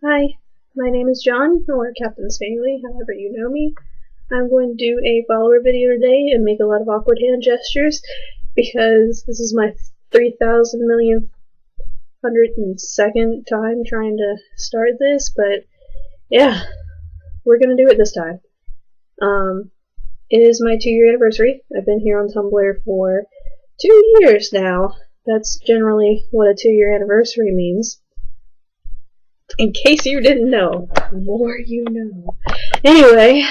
Hi, my name is John, or Captain Staley, however you know me. I'm going to do a follower video today and make a lot of awkward hand gestures because this is my 3,000 millionth 102nd time trying to start this, but yeah, we're gonna do it this time. It is my 2-year anniversary. I've been here on Tumblr for 2 years now. That's generally what a 2-year anniversary means. In case you didn't know, the more you know. Anyway,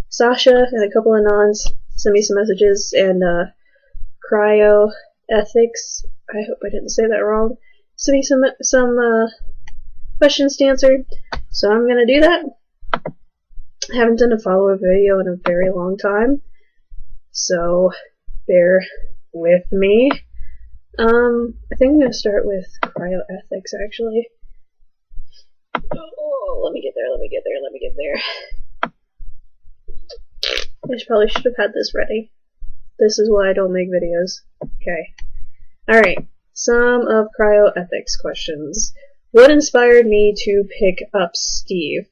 Sasha and a couple of nons sent me some messages, and Cryo Ethics, I hope I didn't say that wrong, sent me some questions to answer, so I'm gonna do that. I haven't done a follow-up video in a very long time, so bear with me. I think I'm gonna start with cryoethics, actually. Oh, let me get there. I probably should have had this ready. This is why I don't make videos. Okay. Alright, some of cryoethics questions. What inspired me to pick up Steve?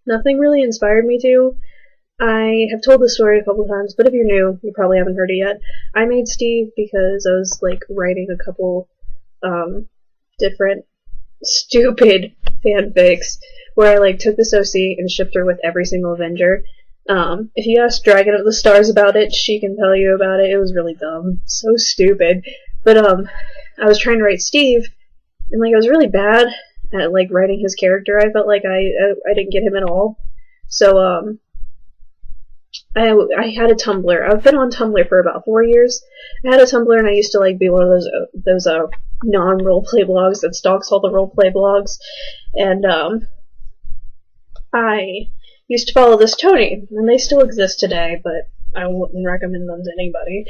Nothing really inspired me to. I have told this story a couple times, but if you're new, you probably haven't heard it yet. I made Steve because I was, writing a couple, different stupid fanfics where I, took this OC and shipped her with every single Avenger. If you ask Dragon of the Stars about it, she can tell you about it. It was really dumb. So stupid. But, I was trying to write Steve, and, I was really bad at, writing his character. I felt like I didn't get him at all. So, I had a Tumblr. I've been on Tumblr for about 4 years. I had a Tumblr, and I used to be one of those non-roleplay blogs that stalks all the roleplay blogs. And I used to follow this Tony, and they still exist today, but I wouldn't recommend them to anybody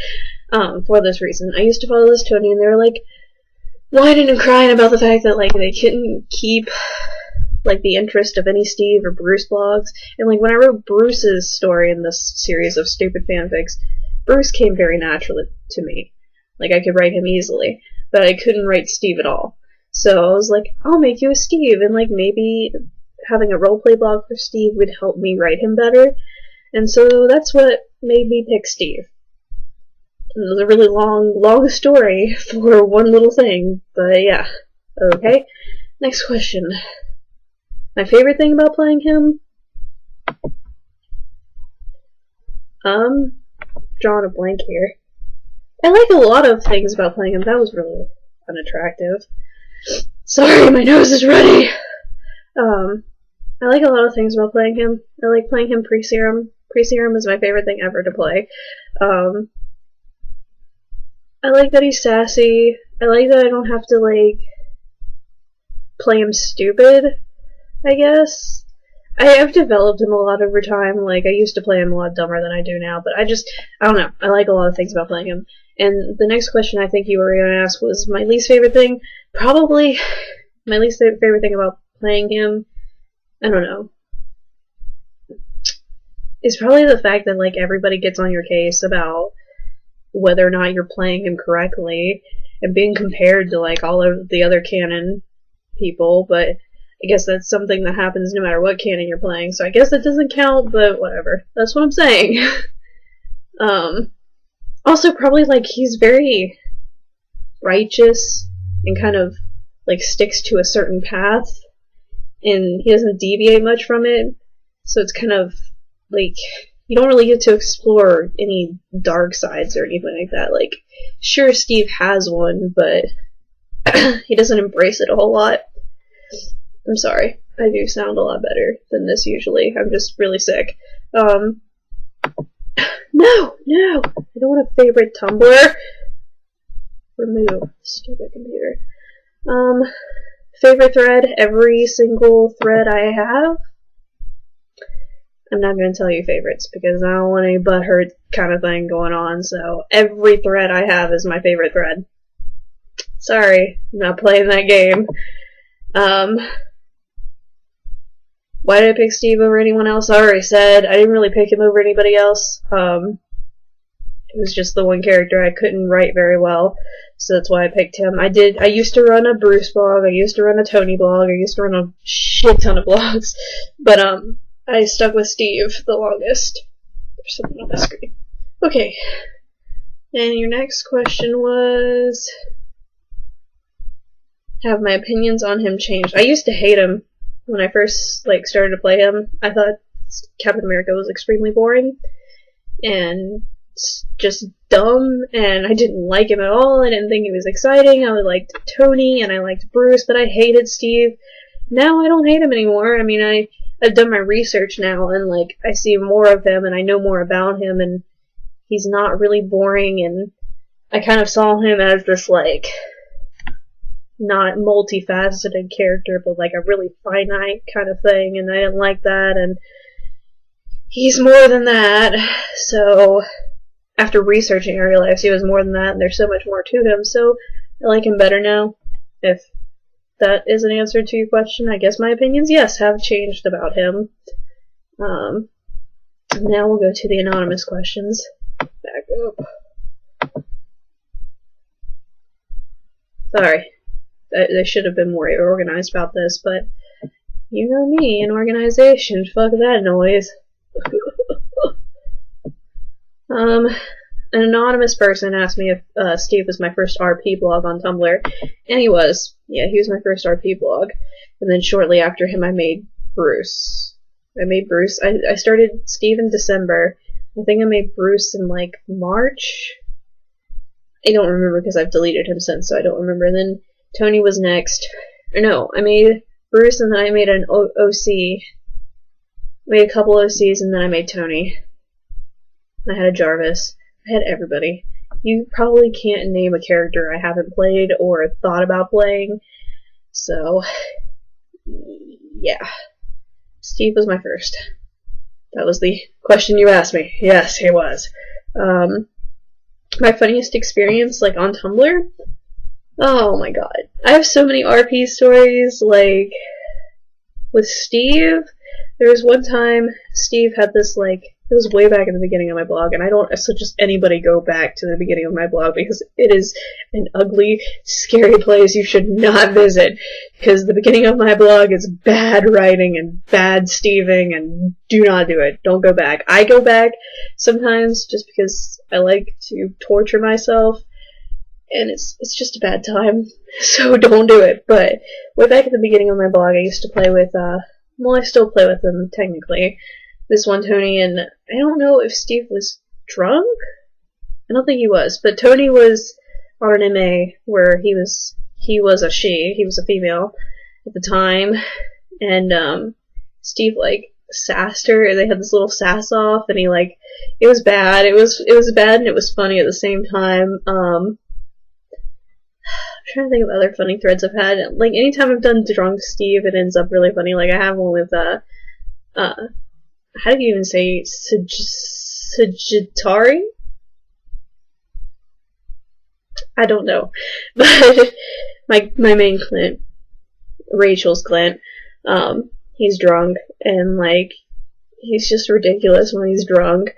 for this reason. I used to follow this Tony, and they were whining and crying about the fact that they couldn't keep the interest of any Steve or Bruce blogs. And when I wrote Bruce's story in this series of stupid fanfics, Bruce came very naturally to me. I could write him easily, but I couldn't write Steve at all. So I was I'll make you a Steve, and maybe having a roleplay blog for Steve would help me write him better. And so that's what made me pick Steve. It was a really long story for one little thing, but yeah. Okay, next question. My favorite thing about playing him? Drawing a blank here. I like a lot of things about playing him. That was really unattractive. Sorry, my nose is runny! I like a lot of things about playing him. I like playing him pre-serum. Pre-serum is my favorite thing ever to play. I like that he's sassy. I like that I don't have to, play him stupid, I guess. I have developed him a lot over time. I used to play him a lot dumber than I do now, but I don't know. I like a lot of things about playing him. And the next question I think you were going to ask was my least favorite thing. Probably my least favorite thing about playing him, I don't know, is probably the fact that, everybody gets on your case about whether or not you're playing him correctly, and being compared to, all of the other canon people, but I guess that's something that happens no matter what canon you're playing, so I guess that doesn't count, but whatever. That's what I'm saying. Also, probably, he's very righteous and kind of, sticks to a certain path, and he doesn't deviate much from it, so it's kind of, you don't really get to explore any dark sides or anything like that. Sure, Steve has one, but he doesn't embrace it a whole lot. I'm sorry. I do sound a lot better than this usually. I'm just really sick. No! I don't want a favorite Tumblr. Remove. Stupid computer. Favorite thread? Every single thread I have? I'm not going to tell you favorites, because I don't want any butthurt kind of thing going on, so every thread I have is my favorite thread. Sorry, I'm not playing that game. Why did I pick Steve over anyone else? I already said. I didn't really pick him over anybody else. It was just the one character I couldn't write very well, so that's why I picked him. I used to run a Bruce blog, I used to run a Tony blog, I used to run a shit ton of blogs, but I stuck with Steve the longest. There's something on the screen. Okay. And your next question was, have my opinions on him changed? I used to hate him when I first started to play him. I thought Captain America was extremely boring and just dumb, and I didn't like him at all. I didn't think he was exciting. I liked Tony and I liked Bruce, but I hated Steve. Now I don't hate him anymore. I mean, I've done my research now, and I see more of him and I know more about him, and he's not really boring, and I kind of saw him as this not multifaceted character, but a really finite kind of thing, and I didn't like that, and he's more than that. So after researching, I realized he was more than that, and there's so much more to him, so I like him better now. If that is an answer to your question, I guess my opinions, yes, have changed about him. Now we'll go to the anonymous questions. Back up. Sorry. They should have been more organized about this, but you know me, an organization, fuck that noise. An anonymous person asked me if Steve was my first RP blog on Tumblr, and he was. Yeah, he was my first RP blog. And then shortly after him, I made Bruce. I started Steve in December. I think I made Bruce in March. I don't remember because I've deleted him since, so I don't remember. And then Tony was next. No, I made Bruce, and then I made an OC. Made a couple OCs, and then I made Tony. I had a Jarvis. I had everybody. You probably can't name a character I haven't played or thought about playing. So, yeah. Steve was my first. That was the question you asked me. Yes, he was. My funniest experience, on Tumblr? Oh my god. I have so many RP stories, with Steve. There was one time Steve had this, it was way back in the beginning of my blog, and I don't suggest anybody go back to the beginning of my blog because it is an ugly, scary place you should not visit, because the beginning of my blog is bad writing and bad Steving, and do not do it. Don't go back. I go back sometimes just because I like to torture myself, and it's just a bad time, so don't do it. But way back at the beginning of my blog, I used to play with, I still play with them, technically. This one Tony, and I don't know if Steve was drunk? I don't think he was, but Tony was on an MA where he was a she, he was a female at the time, and Steve sassed her, and they had this little sass off, and he it was bad, it was bad and it was funny at the same time. I'm trying to think of other funny threads I've had. Anytime I've done drunk Steve, it ends up really funny. I have one with how do you even say Sagittari? I don't know. But my main Clint, Rachel's Clint, he's drunk, and he's just ridiculous when he's drunk.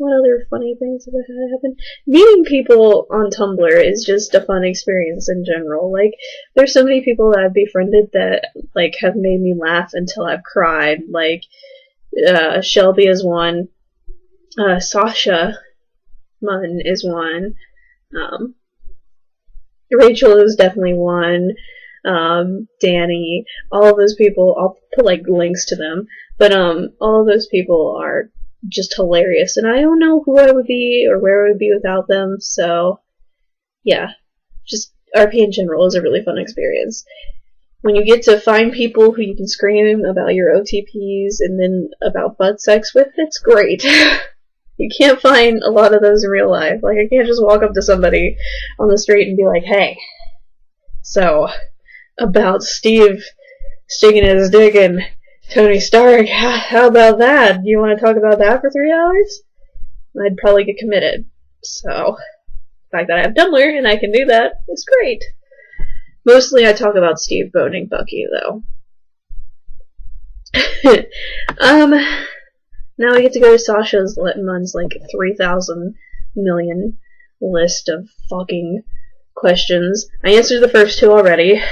What other funny things have had happen? Meeting people on Tumblr is just a fun experience in general. There's so many people that I've befriended that, have made me laugh until I've cried. Shelby is one. Sasha Munn is one. Rachel is definitely one. Danny. All of those people, I'll put, links to them. But, all of those people are just hilarious, and I don't know who I would be or where I would be without them, so yeah, just RP in general is a really fun experience. When you get to find people who you can scream about your OTPs and then about butt sex with, it's great. You can't find a lot of those in real life. I can't just walk up to somebody on the street and be like, hey, so, about Steve sticking his dick in Tony Stark, how about that? Do you want to talk about that for 3 hours? I'd probably get committed. So, the fact that I have Tumblr and I can do that is great. Mostly I talk about Steve boning Bucky, though. Now I get to go to Sasha's Letman's like 3,000 million list of fucking questions. I answered the first two already.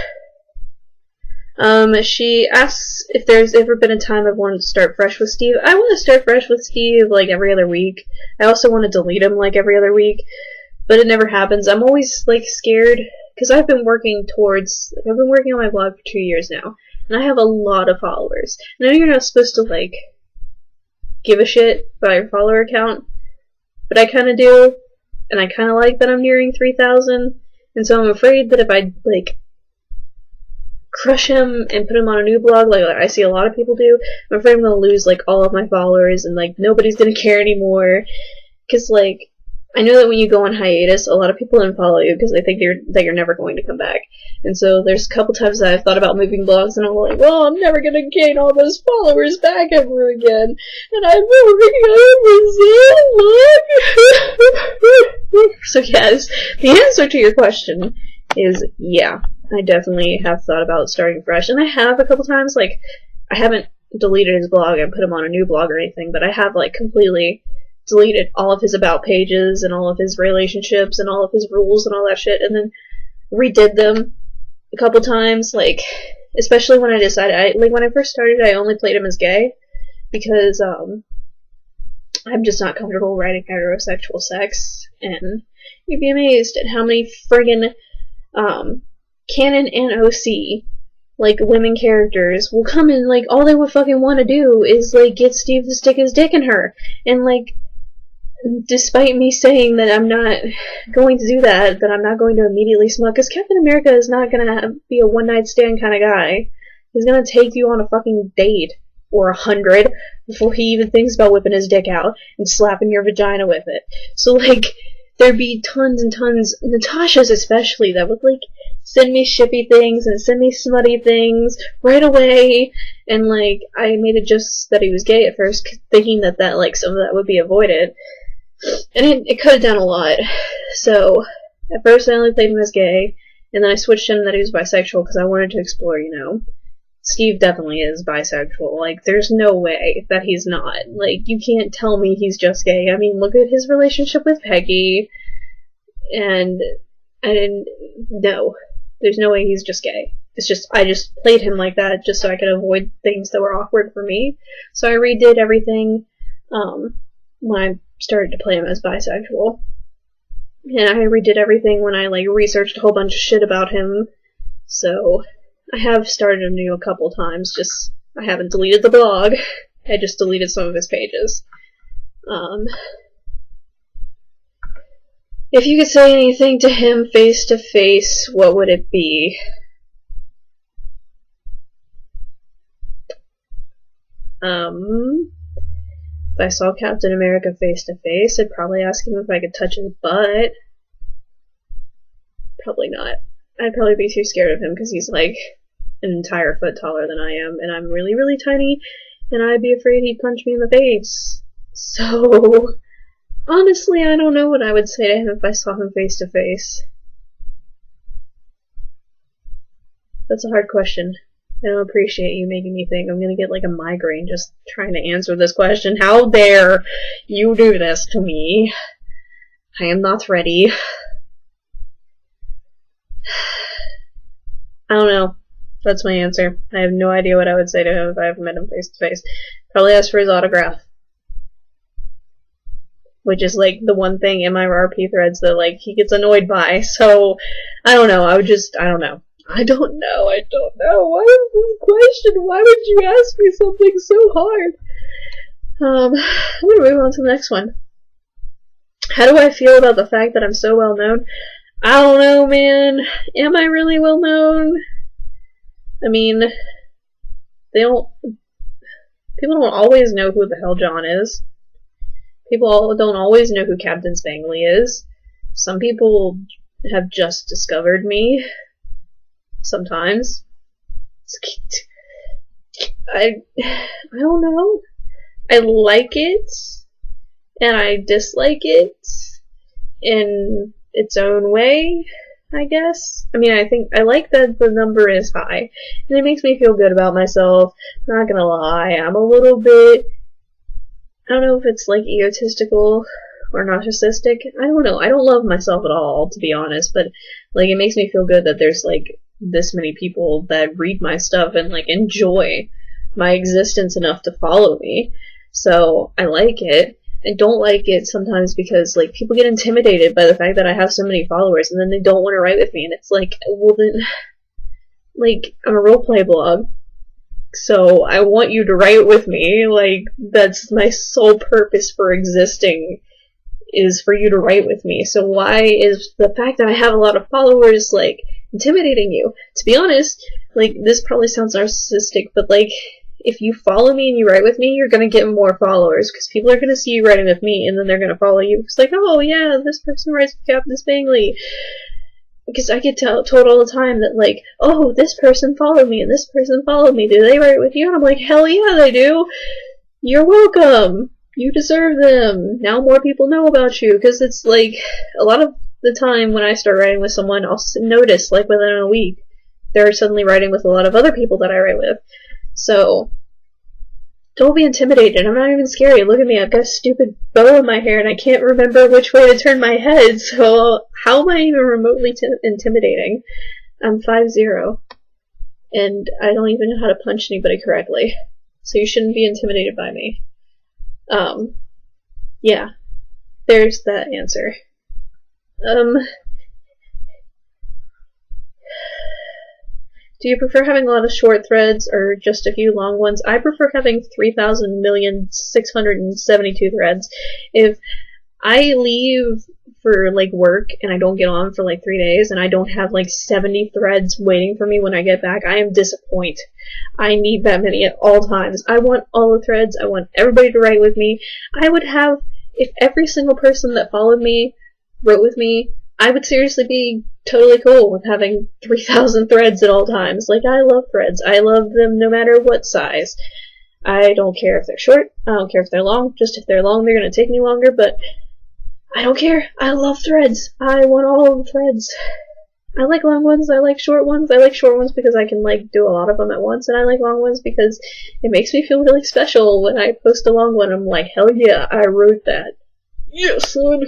She asks if there's ever been a time I've wanted to start fresh with Steve. I want to start fresh with Steve like every other week. I also want to delete him like every other week, but it never happens. I'm always like scared because I've been working on my blog for 2 years now, and I have a lot of followers. I know you're not supposed to like give a shit about your follower count, but I kind of do, and I kind of like that I'm nearing 3,000, and so I'm afraid that if I like crush him and put him on a new blog like I see a lot of people do, I'm afraid I'm gonna lose like all of my followers and like nobody's gonna care anymore, because like I know that when you go on hiatus a lot of people unfollow you because they think you're never going to come back. And so there's a couple times that I've thought about moving blogs and I'm like, well, I'm never gonna gain all those followers back ever again, and I've been working on it for so long. So yes, the answer to your question is yeah, I definitely have thought about starting fresh, and I have a couple times. Like, I haven't deleted his blog and put him on a new blog or anything, but I have like completely deleted all of his about pages and all of his relationships and all of his rules and all that shit, and then redid them a couple times. Like, especially when I decided, when I first started, I only played him as gay because I'm just not comfortable writing heterosexual sex, and you'd be amazed at how many friggin' canon and OC, like, women characters will come in, like, all they would fucking want to do is, like, get Steve to stick his dick in her. And, like, despite me saying that I'm not going to do that I'm not going to immediately smug, because Captain America is not gonna be a one-night stand kind of guy. He's gonna take you on a fucking date, or 100, before he even thinks about whipping his dick out and slapping your vagina with it. So, like, there'd be tons and tons, Natasha's especially, that would, like, send me shippy things and send me smutty things right away, and, like, I made it just that he was gay at first, thinking that, like, some of that would be avoided, and it cut it down a lot. So, at first I only played him as gay, and then I switched him that he was bisexual because I wanted to explore, you know. Steve definitely is bisexual. Like, there's no way that he's not. Like, you can't tell me he's just gay. I mean, look at his relationship with Peggy, and I didn't know. There's no way he's just gay. It's just, I just played him like that just so I could avoid things that were awkward for me. So I redid everything when I started to play him as bisexual. And I redid everything when I, like, researched a whole bunch of shit about him. So I have started anew a couple times, just I haven't deleted the blog. I just deleted some of his pages. If you could say anything to him face to face, what would it be? If I saw Captain America face to face, I'd probably ask him if I could touch his butt. Probably not. I'd probably be too scared of him because he's like an entire foot taller than I am, and I'm really, really tiny, and I'd be afraid he'd punch me in the face. So, honestly, I don't know what I would say to him if I saw him face to face. That's a hard question. I don't appreciate you making me think. I'm gonna get like a migraine just trying to answer this question. How dare you do this to me? I am not ready. I don't know. That's my answer. I have no idea what I would say to him if I ever met him face to face. Probably ask for his autograph. Which is like the one thing in my RP threads that like he gets annoyed by. So, I don't know. I don't know. I don't know. Why is this question? Why would you ask me something so hard? I'm gonna move on to the next one. How do I feel about the fact that I'm so well known? I don't know, man. Am I really well known? I mean, people don't always know who the hell John is. People don't always know who Captain Spangly is. Some people have just discovered me. Sometimes. I don't know. I like it, and I dislike it in its own way, I guess. I mean, I like that the number is high, and it makes me feel good about myself. Not gonna lie, I'm a little bit I don't know if it's like egotistical or narcissistic. I don't know. I don't love myself at all, to be honest, but like it makes me feel good that there's like this many people that read my stuff and like enjoy my existence enough to follow me. So I like it. I don't like it sometimes because like people get intimidated by the fact that I have so many followers and then they don't want to write with me, and it's like, well then, like, I'm a roleplay blog, so I want you to write with me. Like, that's my sole purpose for existing, is for you to write with me. So why is the fact that I have a lot of followers like intimidating you? To be honest, like, this probably sounds narcissistic, but like, if you follow me and you write with me, you're gonna get more followers, because people are gonna see you writing with me, and then they're gonna follow you. It's like, oh yeah, this person writes with Captain Spangley. Because I get told all the time that, like, oh, this person followed me, and this person followed me. Do they write with you? And I'm like, hell yeah, they do. You're welcome. You deserve them. Now more people know about you, because it's like, a lot of the time when I start writing with someone, I'll notice, like, within a week, they're suddenly writing with a lot of other people that I write with. So, don't be intimidated. I'm not even scary. Look at me. I've got a stupid bow in my hair and I can't remember which way to turn my head, so how am I even remotely intimidating? I'm 5'0", and I don't even know how to punch anybody correctly. So you shouldn't be intimidated by me. Yeah. There's that answer. Do you prefer having a lot of short threads or just a few long ones? I prefer having 3,000,672 threads. If I leave for like work and I don't get on for like 3 days and I don't have like 70 threads waiting for me when I get back, I am disappointed. I need that many at all times. I want all the threads. I want everybody to write with me. I would have, if every single person that followed me wrote with me, I would seriously be totally cool with having 3,000 threads at all times. Like, I love threads. I love them no matter what size. I don't care if they're short. I don't care if they're long. Just if they're long, they're going to take me longer, but I don't care. I love threads. I want all of the threads. I like long ones. I like short ones. I like short ones because I can, like, do a lot of them at once, and I like long ones because it makes me feel really special when I post a long one. I'm like, hell yeah, I wrote that. Yes, son.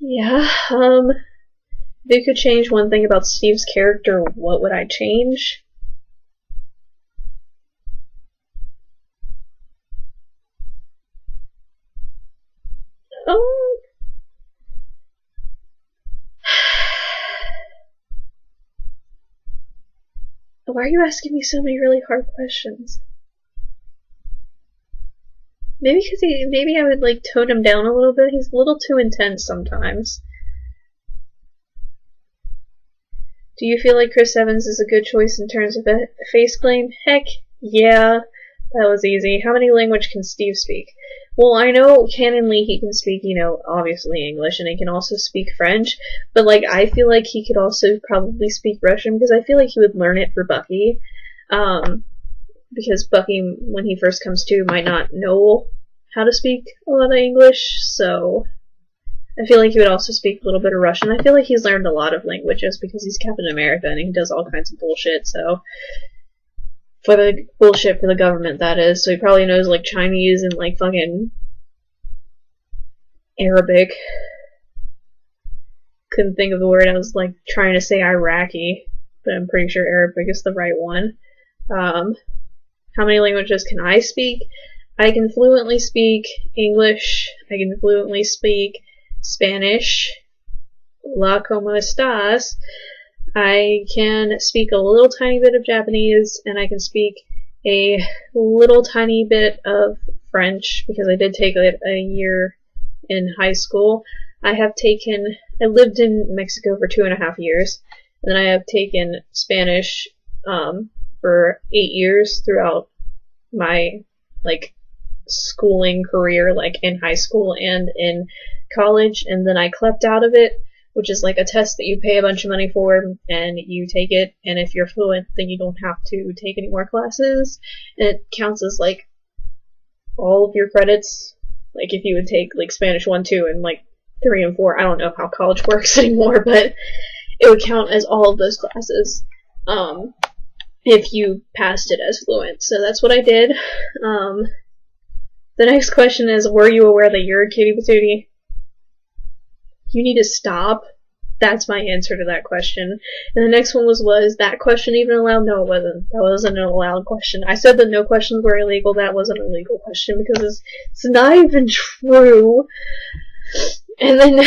Yeah, if you could change one thing about Steve's character, what would I change? Why are you asking me so many really hard questions? Maybe I would like tone him down a little bit. He's a little too intense sometimes. Do you feel like Chris Evans is a good choice in terms of a face claim? Heck, yeah. That was easy. How many languages can Steve speak? Well, I know canonly he can speak, you know, obviously English, and he can also speak French, but like I feel like he could also probably speak Russian, because I feel like he would learn it for Bucky. Because Bucky, when he first comes to, might not know how to speak a lot of English, so I feel like he would also speak a little bit of Russian. I feel like he's learned a lot of languages because he's Captain America and he does all kinds of bullshit, so for the bullshit for the government, that is. So he probably knows like Chinese and like fucking Arabic. Couldn't think of the word. I was like trying to say Iraqi, but I'm pretty sure Arabic is the right one. How many languages can I speak? I can fluently speak English. I can fluently speak Spanish. La como estas? I can speak a little tiny bit of Japanese, and I can speak a little tiny bit of French, because I did take it a year in high school. I lived in Mexico for 2.5 years, and then I have taken Spanish for 8 years throughout my like schooling career, like in high school and in college, and then I clept out of it, which is like a test that you pay a bunch of money for and you take it, and if you're fluent then you don't have to take any more classes, and it counts as like all of your credits. Like if you would take like Spanish 1, 2, and like 3 and 4, I don't know how college works anymore, but it would count as all of those classes if you passed it as fluent. So that's what I did. The next question is, were you aware that you're a cutie patootie? You need to stop. That's my answer to that question. And the next one was that question even allowed? No, it wasn't. That wasn't an allowed question. I said that no questions were illegal. That wasn't an illegal question because it's not even true. And then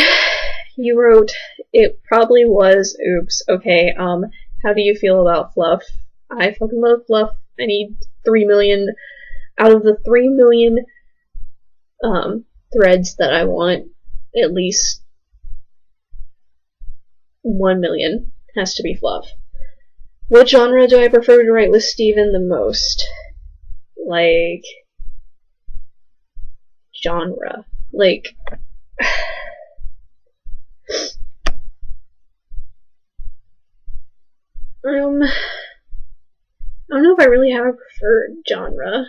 you wrote, it probably was. Oops. Okay, how do you feel about fluff? I fucking love fluff. I need 3 million out of the 3 million threads that I want, at least 1 million has to be fluff. What genre do I prefer to write with Steven the most? Like, genre. Like, I don't know if I really have a preferred genre.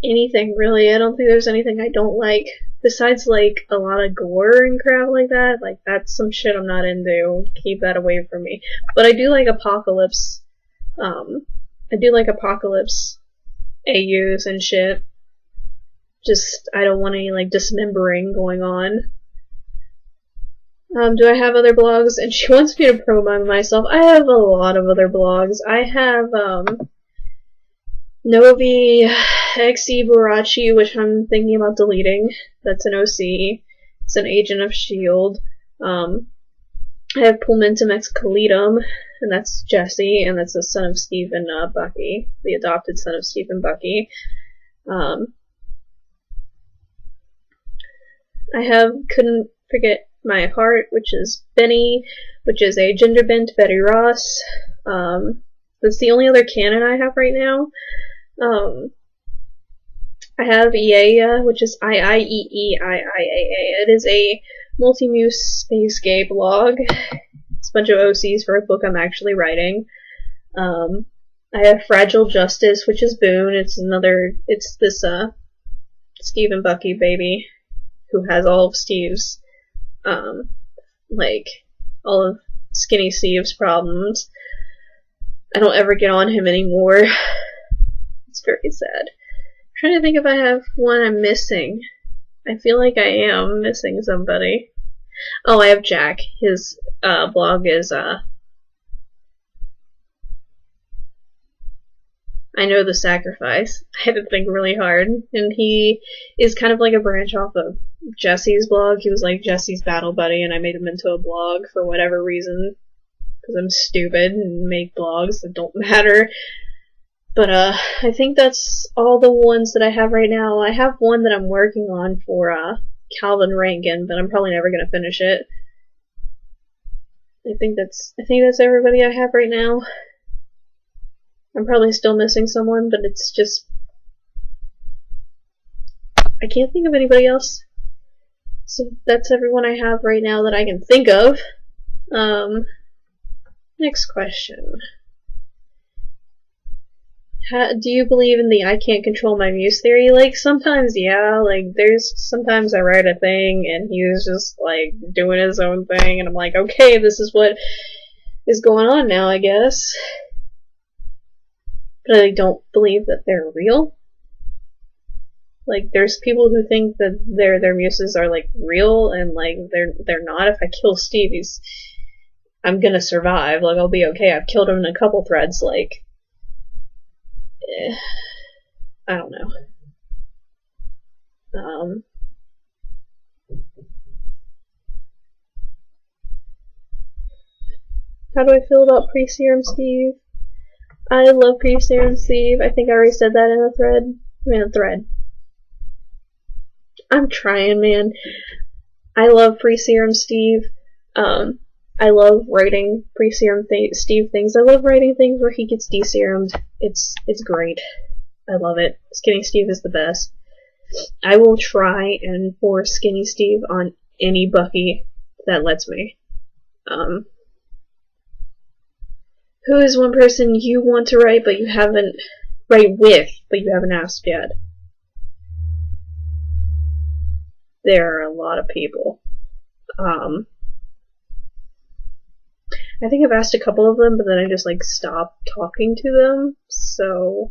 Anything, really. I don't think there's anything I don't like. Besides, like, a lot of gore and crap like that. Like, that's some shit I'm not into. Keep that away from me. But I do like Apocalypse. I do like Apocalypse AUs and shit. Just, I don't want any, like, dismembering going on. Do I have other blogs? And she wants me to promote myself. I have a lot of other blogs. I have, Novi XE Burachi, which I'm thinking about deleting. That's an OC. It's an agent of S.H.I.E.L.D. I have Pulmentum Ex Calitum, and that's Jesse, and that's the son of Steve and Bucky, the adopted son of Steve and Bucky. I have Couldn't Forget My Heart, which is Benny, which is a gender bent Betty Ross. That's the only other canon I have right now. I have Iaia, which is IIEEIIAA. It is a multi-muse space gay blog. It's a bunch of OCs for a book I'm actually writing. I have Fragile Justice, which is Boone. It's this Steve and Bucky baby who has all of Steve's like all of Skinny Steve's problems. I don't ever get on him anymore. It's very sad. I'm trying to think if I have one I'm missing. I feel like I am missing somebody. Oh, I have Jack. His blog is I Know the Sacrifice. I had to think really hard. And he is kind of like a branch off of Jesse's blog. He was like Jesse's battle buddy, and I made him into a blog for whatever reason. Because I'm stupid and make blogs that don't matter. But I think that's all the ones that I have right now. I have one that I'm working on for Calvin Rankin, but I'm probably never gonna finish it. I think that's everybody I have right now. I'm probably still missing someone, but it's just I can't think of anybody else. So that's everyone I have right now that I can think of. Next question. Do you believe in the I can't control my muse theory? Like, sometimes, yeah, like, sometimes I write a thing and he's just, like, doing his own thing, and I'm like, okay, this is what is going on now, I guess. But I don't believe that they're real. Like, there's people who think that their muses are, like, real, and, like, they're not. If I kill Steve, I'm gonna survive, like, I'll be okay. I've killed him in a couple threads, like, I don't know. How do I feel about Pre-Serum Steve? I love Pre-Serum Steve. I think I already said that in a thread. I'm trying, man. I love Pre-Serum Steve. I love writing Pre-Serum Steve things. I love writing things where he gets deserumed. It's great. I love it. Skinny Steve is the best. I will try and force Skinny Steve on any Bucky that lets me. Who is one person you want to write but you haven't asked yet? There are a lot of people. I think I've asked a couple of them, but then I just, like, stopped talking to them, so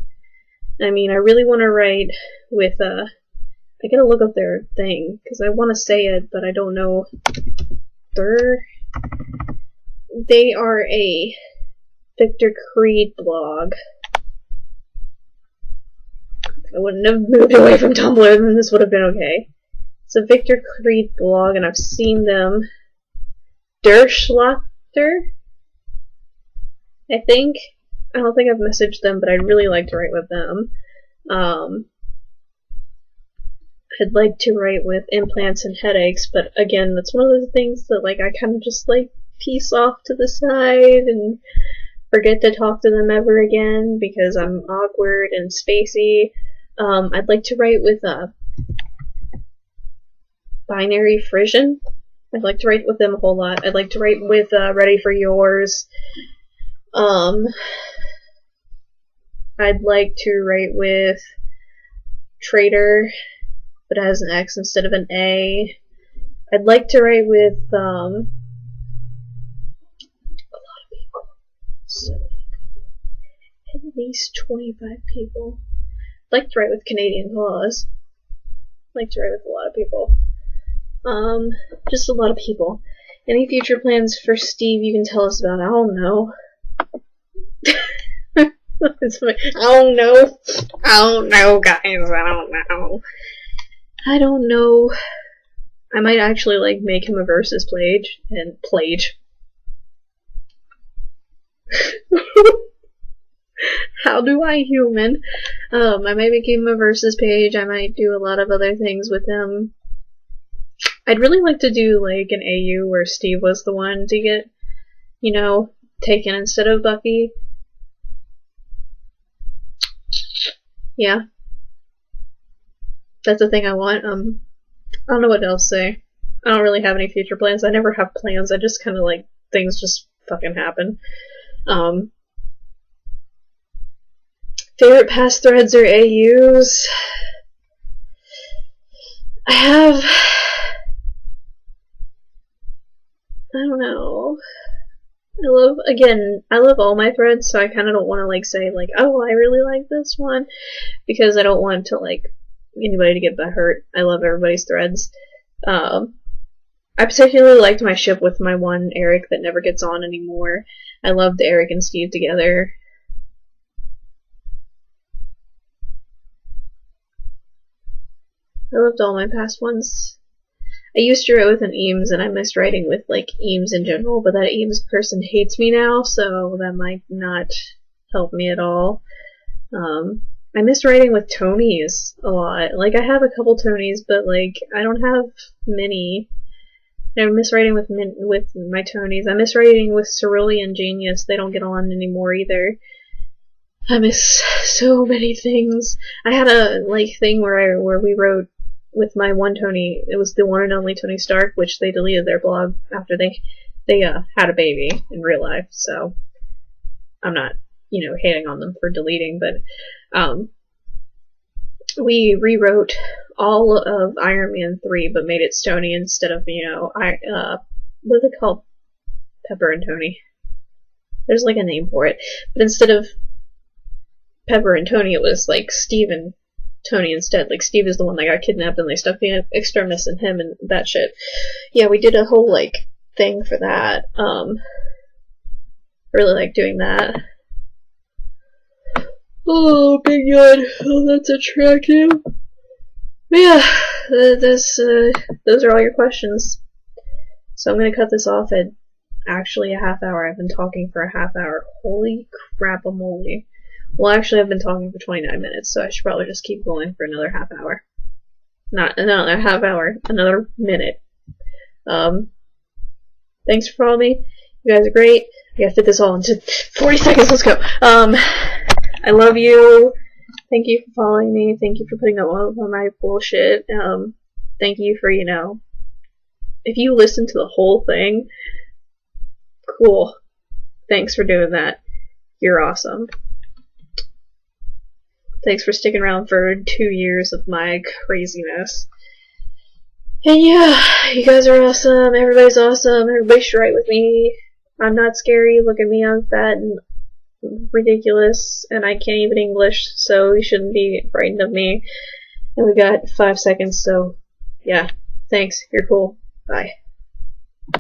I mean, I really want to write with, I gotta look up their thing, because I want to say it, but I don't know. They are a Victor Creed blog. If I wouldn't have moved away from Tumblr, then this would have been okay. It's a Victor Creed blog, and I've seen them. Der Schlachter, I think. I don't think I've messaged them, but I'd really like to write with them. I'd like to write with Implants and Headaches, but again, that's one of those things that like I kind of just like piece off to the side and forget to talk to them ever again because I'm awkward and spacey. I'd like to write with Binary Frisson. I'd like to write with them a whole lot. I'd like to write with Ready for Yours. I'd like to write with Trader, but it has an X instead of an A. I'd like to write with a lot of people. So many people. At least 25 people. I'd like to write with Canadian Cause. I'd like to write with a lot of people. Just a lot of people. Any future plans for Steve you can tell us about? I don't know. I don't know. I don't know, guys. I don't know. I don't know. I might actually like make him a versus page and plage. How do I human? I might make him a versus page. I might do a lot of other things with him. I'd really like to do like an AU where Steve was the one to get, you know, taken instead of Buffy. Yeah. That's the thing I want. I don't know what else to say. I don't really have any future plans. I never have plans. I just kind of like, things just fucking happen. Favorite past threads or AUs? I don't know. I love all my threads, so I kind of don't want to like say like, oh, I really like this one, because I don't want to like anybody to get hurt. I love everybody's threads. I particularly liked my ship with my one Eric that never gets on anymore. I loved Eric and Steve together. I loved all my past ones. I used to write with an Eames, and I missed writing with like Eames in general, but that Eames person hates me now, so that might not help me at all. I miss writing with Tonys a lot. Like, I have a couple Tonys, but like, I don't have many. I miss writing with my Tonys. I miss writing with Cerulean Genius. They don't get on anymore either. I miss so many things. I had a like thing where we wrote with my one Tony. It was the one and only Tony Stark, which they deleted their blog after they had a baby in real life. So I'm not, you know, hating on them for deleting, but we rewrote all of Iron Man 3, but made it Stony instead of, you know, what are they called? Pepper and Tony. There's like a name for it, but instead of Pepper and Tony, it was like Steve and Tony instead. Like, Steve is the one that got kidnapped and they stuck the Extremis in him and that shit. Yeah, we did a whole like thing for that. Really like doing that. Oh, big yawn. Oh, that's attractive. But yeah, those are all your questions. So I'm gonna cut this off at actually a half hour. I've been talking for a half hour. Holy crap-a-moly. Well, actually, I've been talking for 29 minutes, so I should probably just keep going for another half hour. Not another half hour, another minute. Thanks for following me. You guys are great. I gotta fit this all into 40 seconds. Let's go. I love you. Thank you for following me. Thank you for putting up with all my bullshit. Thank you for, you know, if you listen to the whole thing, cool. Thanks for doing that. You're awesome. Thanks for sticking around for 2 years of my craziness. And yeah, you guys are awesome. Everybody's awesome. Everybody should write with me. I'm not scary. Look at me. I'm fat and ridiculous, and I can't even English, so you shouldn't be frightened of me. And we got 5 seconds, so yeah. Thanks, you're cool. Bye.